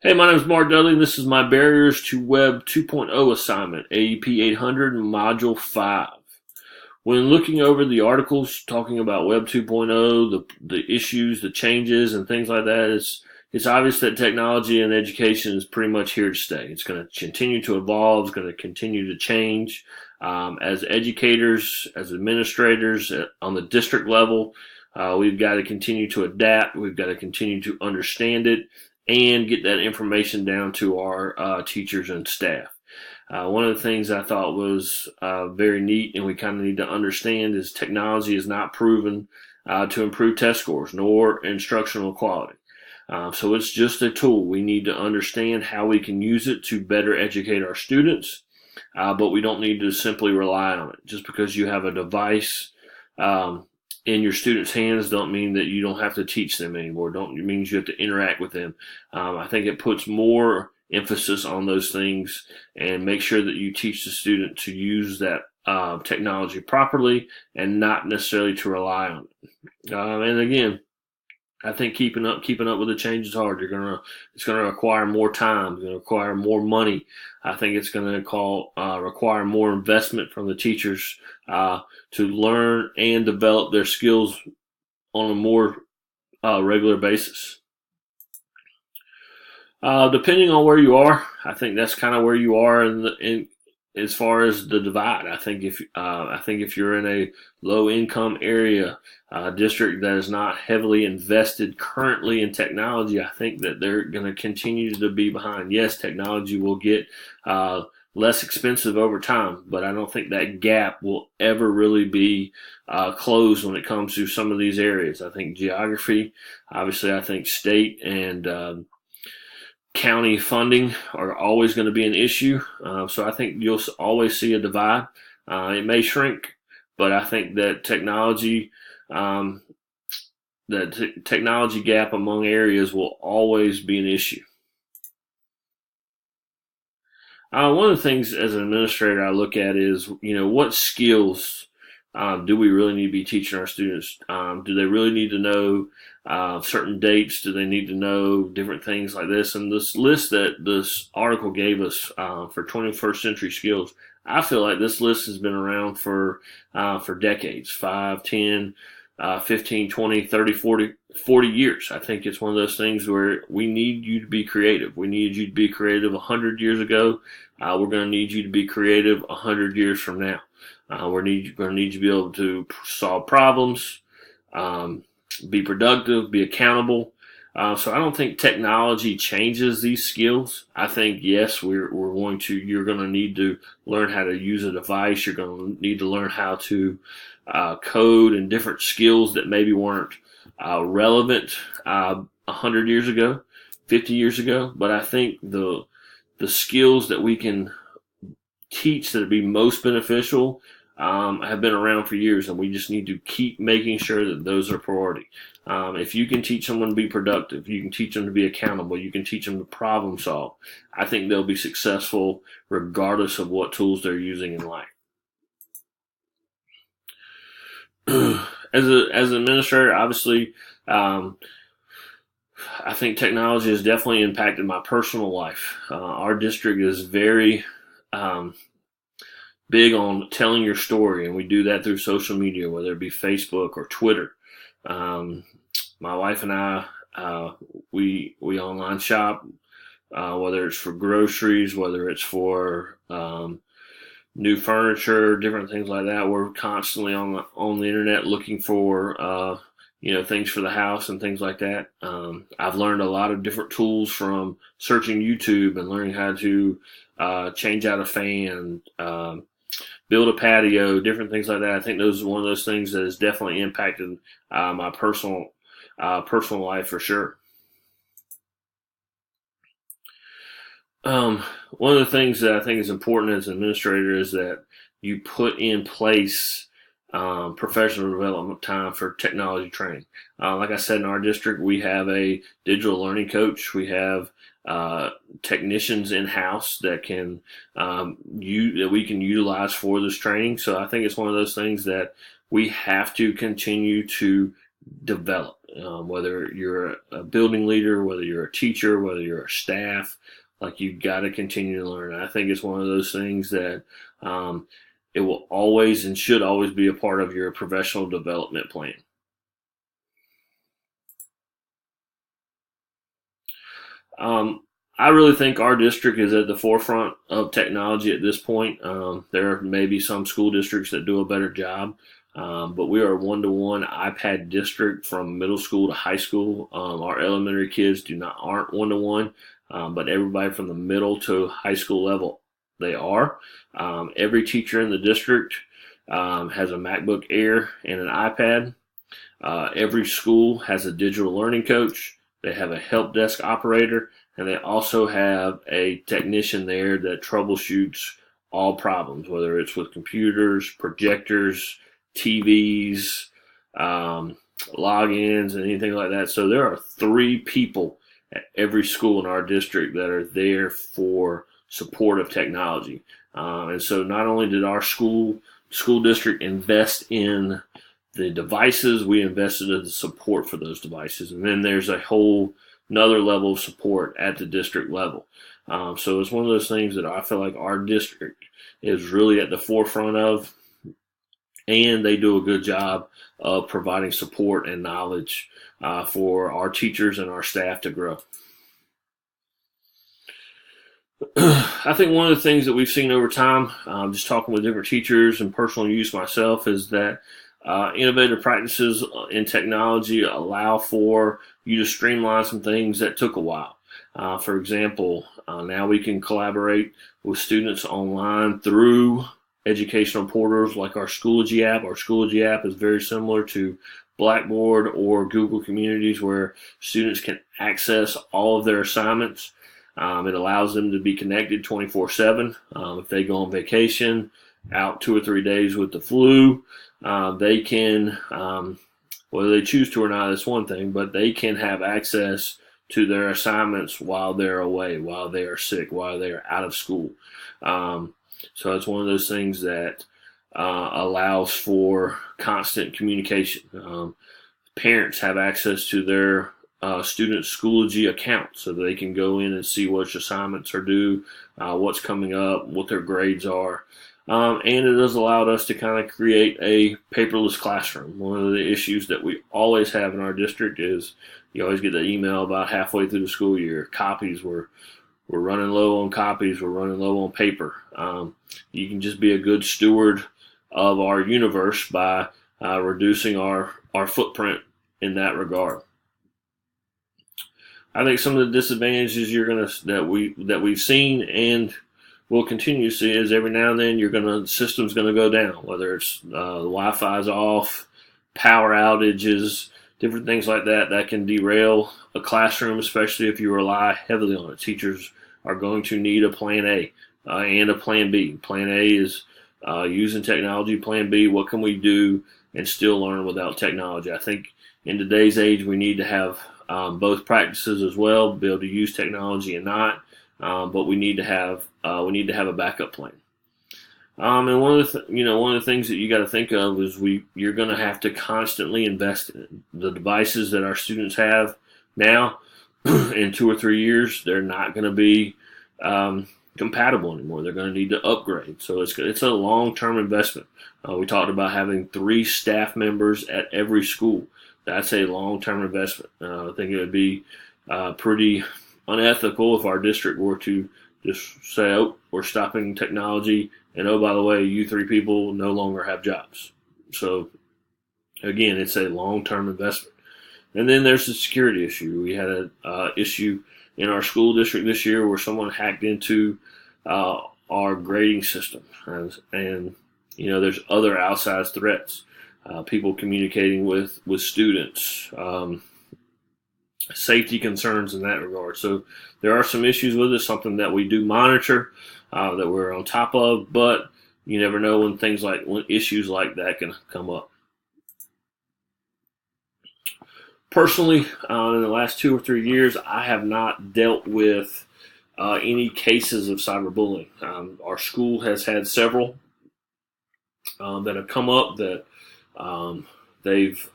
Hey, my name is Mark Dudley, and this is my Barriers to Web 2.0 assignment, AEP 800, Module 5. When looking over the articles talking about Web 2.0, the issues, the changes, and things like that, it's obvious that technology and education is pretty much here to stay. It's going to continue to evolve. It's going to continue to change. As educators, as administrators on the district level, we've got to continue to adapt. We've got to continue to understand it and get that information down to our teachers and staff. One of the things I thought was very neat and we kind of need to understand is technology is not proven to improve test scores nor instructional quality. So it's just a tool. We need to understand how we can use it to better educate our students, but we don't need to simply rely on it. Just because you have a device in your students' hands don't mean that you don't have to teach them anymore. It means you have to interact with them. I think it puts more emphasis on those things and make sure that you teach the student to use that technology properly and not necessarily to rely on it. And again, I think keeping up with the change is hard. It's gonna require more time. It's gonna require more money. I think it's gonna require more investment from the teachers to learn and develop their skills on a more regular basis. Depending on where you are, I think that's kind of where you are in as far as the divide. I think if you're in a low income area, district that is not heavily invested currently in technology, I think that they're going to continue to be behind. Yes, technology will get less expensive over time, but I don't think that gap will ever really be closed when it comes to some of these areas. I think geography, obviously, I think state and county funding are always going to be an issue. So I think you'll always see a divide. It may shrink, but I think that technology gap among areas will always be an issue. One of the things as an administrator I look at is, what skills do we really need to be teaching our students? Do they really need to know certain dates? Do they need to know different things like this? And this list that this article gave us for 21st century skills, I feel like this list has been around for decades, 5, 10, 15, 20, 30, 40 years. I think it's one of those things where we need you to be creative. We needed you to be creative 100 years ago. We're going to need you to be creative 100 years from now. We're going to need you to be able to solve problems, be productive, be accountable. So I don't think technology changes these skills. I think, yes, you're going to need to learn how to use a device. You're going to need to learn how to code and different skills that maybe weren't relevant 100 years ago, 50 years ago. But I think the skills that we can teach that would be most beneficial have been around for years, and we just need to keep making sure that those are priority. If you can teach someone to be productive, you can teach them to be accountable, you can teach them to problem solve, I think they'll be successful regardless of what tools they're using in life. As an administrator, obviously, I think technology has definitely impacted my personal life. Our district is very big on telling your story, and we do that through social media, whether it be Facebook or Twitter. My wife and I, we online shop, whether it's for groceries, whether it's for new furniture, different things like that. We're constantly on the internet looking for things for the house and things like that. I've learned a lot of different tools from searching YouTube and learning how to change out a fan, build a patio, different things like that. I think those are one of those things that has definitely impacted my personal life for sure. One of the things that I think is important as an administrator is that you put in place professional development time for technology training. Like I said, in our district, we have a digital learning coach. We have technicians in-house that we can utilize for this training. So I think it's one of those things that we have to continue to develop. whether you're a building leader, whether you're a teacher, whether you're a staff, like you've got to continue to learn. I think it's one of those things that it will always and should always be a part of your professional development plan. I really think our district is at the forefront of technology at this point. There may be some school districts that do a better job, but we are a one-to-one iPad district from middle school to high school. Our elementary kids aren't one-to-one, but everybody from the middle to high school level, they are. Every teacher in the district has a MacBook Air and an iPad. Every school has a digital learning coach. They have a help desk operator, and they also have a technician there that troubleshoots all problems, whether it's with computers, projectors, TVs, logins, and anything like that. So there are 3 people at every school in our district that are there for support of technology. And so not only did our school district invest in the devices, we invested in the support for those devices. And then there's another level of support at the district level. So it's one of those things that I feel like our district is really at the forefront of, and they do a good job of providing support and knowledge for our teachers and our staff to grow. I think one of the things that we've seen over time, just talking with different teachers and personal use myself, is that innovative practices in technology allow for you to streamline some things that took a while. For example, now we can collaborate with students online through educational portals like our Schoology app. Our Schoology app is very similar to Blackboard or Google Communities, where students can access all of their assignments. It allows them to be connected 24/7. If they go on vacation, out 2 or 3 days with the flu, they can, whether they choose to or not, that's one thing, but they can have access to their assignments while they're away, while they are sick, while they are out of school. So it's one of those things that allows for constant communication. Parents have access to their student Schoology account so that they can go in and see which assignments are due, what's coming up, what their grades are. And it has allowed us to kind of create a paperless classroom. One of the issues that we always have in our district is you always get the email about halfway through the school year. Copies, we're running low on copies, we're running low on paper. You can just be a good steward of our universe by reducing our footprint in that regard. I think some of the disadvantages that we've seen and we'll continue to see is every now and then the system's gonna go down, whether it's the Wi-Fi's off, power outages, different things like that can derail a classroom, especially if you rely heavily on it. Teachers are going to need a plan A and a plan B. Plan A is using technology. Plan B, what can we do and still learn without technology? I think in today's age we need to have both practices as well, be able to use technology and not. But we need to have a backup plan. And one of the things that you got to think of is you're going to have to constantly invest in it. The devices that our students have now, in 2 or 3 years, they're not going to be compatible anymore. They're going to need to upgrade. So it's a long-term investment. We talked about having 3 staff members at every school. That's a long-term investment. I think it would be pretty unethical if our district were to just say, oh, we're stopping technology, and oh, by the way, you 3 people no longer have jobs. So again, it's a long-term investment. And then there's the security issue. We had an issue in our school district this year where someone hacked into our grading system, and there's other outside threats, people communicating with students, safety concerns in that regard. So there are some issues with it, something that we do monitor, that we're on top of, but you never know when issues like that can come up. Personally, in the last 2 or 3 years, I have not dealt with any cases of cyberbullying. Our school has had several that have come up that they've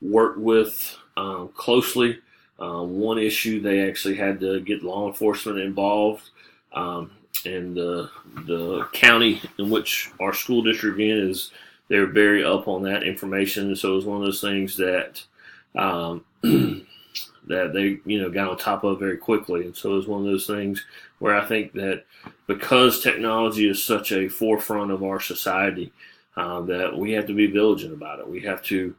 worked with closely. One issue, they actually had to get law enforcement involved, and the county in which our school district is, they're very up on that information. So it was one of those things that that they got on top of very quickly. And so it was one of those things where I think that because technology is such a forefront of our society, that we have to be vigilant about it. We have to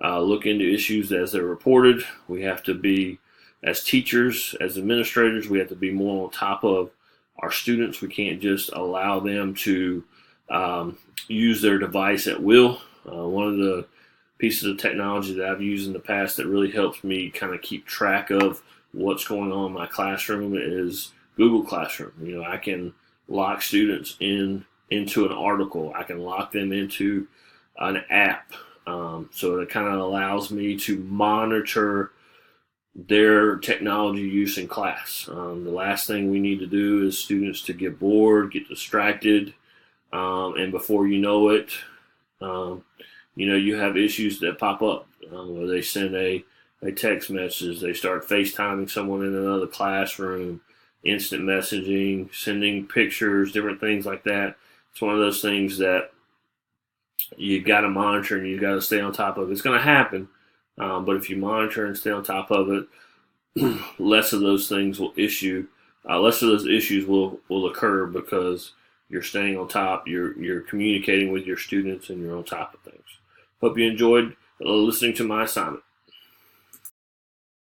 look into issues as they're reported. We have to be, as teachers, as administrators, we have to be more on top of our students. We can't just allow them to use their device at will. One of the pieces of technology that I've used in the past that really helps me kind of keep track of what's going on in my classroom is Google Classroom. I can lock students into an article. I can lock them into an app. So it kind of allows me to monitor their technology use in class. The last thing we need to do is students to get bored, get distracted, and before you know it, you have issues that pop up where they send a text message, they start FaceTiming someone in another classroom, instant messaging, sending pictures, different things like that. It's one of those things that you got to monitor and you got to stay on top of. It's going to happen, but if you monitor and stay on top of it, less of those issues will occur because you're staying on top. You're communicating with your students and you're on top of things. Hope you enjoyed listening to my assignment.